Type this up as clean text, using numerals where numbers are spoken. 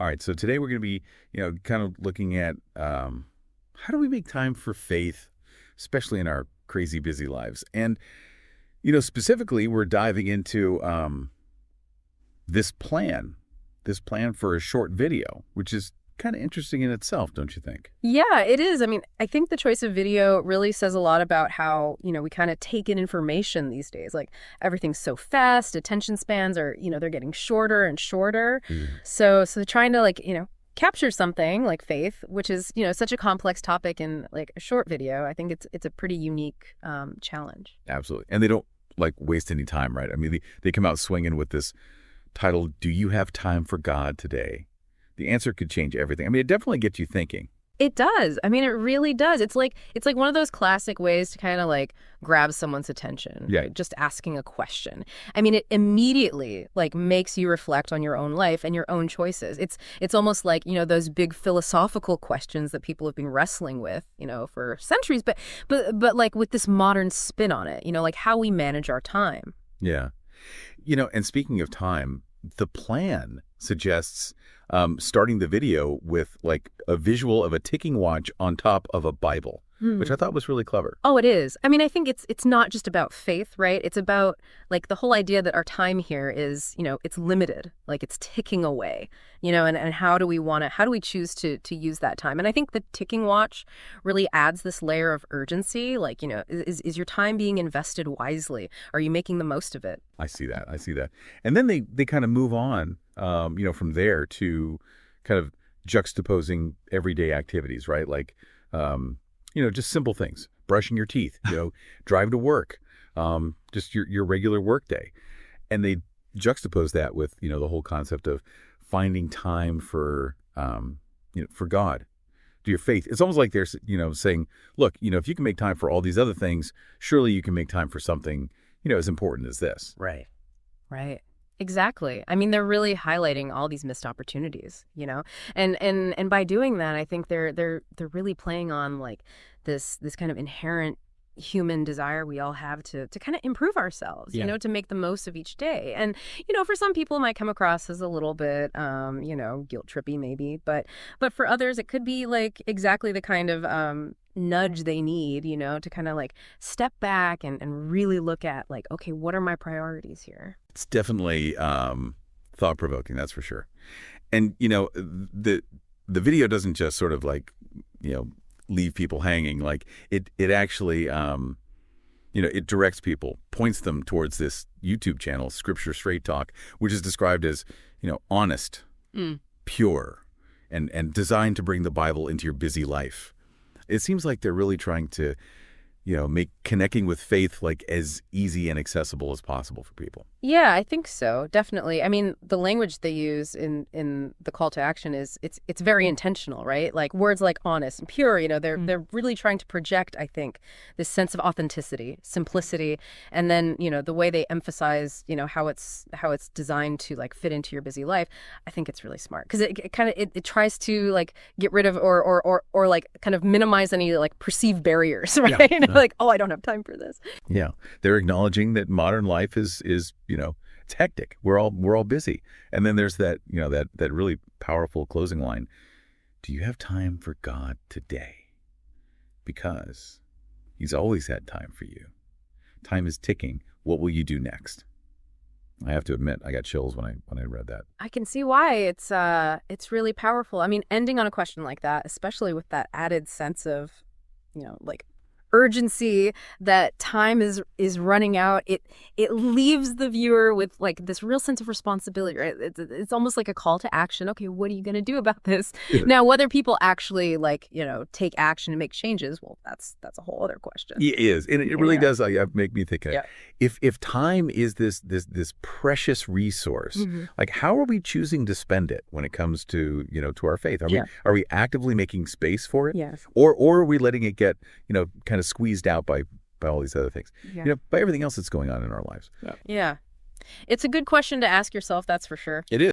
All right, so today we're going to be, kind of looking at how do we make time for faith, especially in our crazy busy lives. And, specifically, we're diving into this plan, for a short video, which is kind of interesting in itself, don't you think? Yeah, it is. I mean, I think the choice of video really says a lot about how, we kind of take in information these days. Like everything's so fast, attention spans are, they're getting shorter and shorter. So trying to capture something like faith, which is, such a complex topic in like a short video, I think it's a pretty unique challenge. Absolutely. And they don't waste any time, right? I mean, they come out swinging with this title, "Do you have time for God today?" The answer could change everything. I mean, it definitely gets you thinking. It does. I mean, it really does. It's like one of those classic ways to kind of grab someone's attention. Yeah. Right? Just asking a question. I mean, it immediately makes you reflect on your own life and your own choices. It's almost like, those big philosophical questions that people have been wrestling with, for centuries, but with this modern spin on it, like how we manage our time. Yeah. And speaking of time, the plan suggests starting the video with a visual of a ticking watch on top of a Bible, which I thought was really clever. Oh, it is. I mean, I think it's not just about faith, right? It's about the whole idea that our time here is, it's limited, it's ticking away, and how do we choose to use that time? And I think the ticking watch really adds this layer of urgency. Is your time being invested wisely? Are you making the most of it? I see that. And then they kind of move on, from there to kind of juxtaposing everyday activities, right? Just simple things, brushing your teeth, drive to work, just your regular work day. And they juxtapose that with, the whole concept of finding time for God, to your faith. It's almost like they're, saying, look, if you can make time for all these other things, surely you can make time for something, as important as this. Right. Exactly. I mean, they're really highlighting all these missed opportunities, and by doing that, I think they're really playing on this kind of inherent human desire we all have to kind of improve ourselves, to make the most of each day. And, for some people it might come across as a little bit, guilt trippy maybe, but for others it could be exactly the kind of nudge they need, to kind of step back and really look at okay, what are my priorities here? It's definitely thought-provoking, that's for sure. And, the video doesn't just sort of leave people hanging. It actually, it directs people, points them towards this YouTube channel, Scripture Straight Talk, which is described as, honest, pure, and designed to bring the Bible into your busy life. It seems like they're really trying to, make connecting with faith as easy and accessible as possible for people. Yeah, I think so. Definitely. I mean, the language they use in the call to action it's very intentional, right? Words like honest and pure, they're really trying to project, I think, this sense of authenticity, simplicity, and then, the way they emphasize, how it's designed to fit into your busy life. I think it's really smart because it kind of it tries to get rid of or kind of minimize any perceived barriers, right? Yeah. Oh, I don't have time for this. Yeah. They're acknowledging that modern life is it's hectic. We're all busy. And then there's that, that really powerful closing line. Do you have time for God today? Because he's always had time for you. Time is ticking. What will you do next? I have to admit, I got chills when I read that. I can see why it's really powerful. I mean, ending on a question like that, especially with that added sense of, urgency that time is running out, it leaves the viewer with this real sense of responsibility, right? It's almost like a call to action. Okay, what are you going to do about this? Yeah. Now, whether people actually take action and make changes, well, that's a whole other question. It is, and it really does make me think. Yeah. If time is this precious resource, how are we choosing to spend it when it comes to to our faith? Are we actively making space for it? Yes. Or are we letting it get kind of squeezed out by all these other things, by everything else that's going on in our lives? Yeah. It's a good question to ask yourself, that's for sure. It is.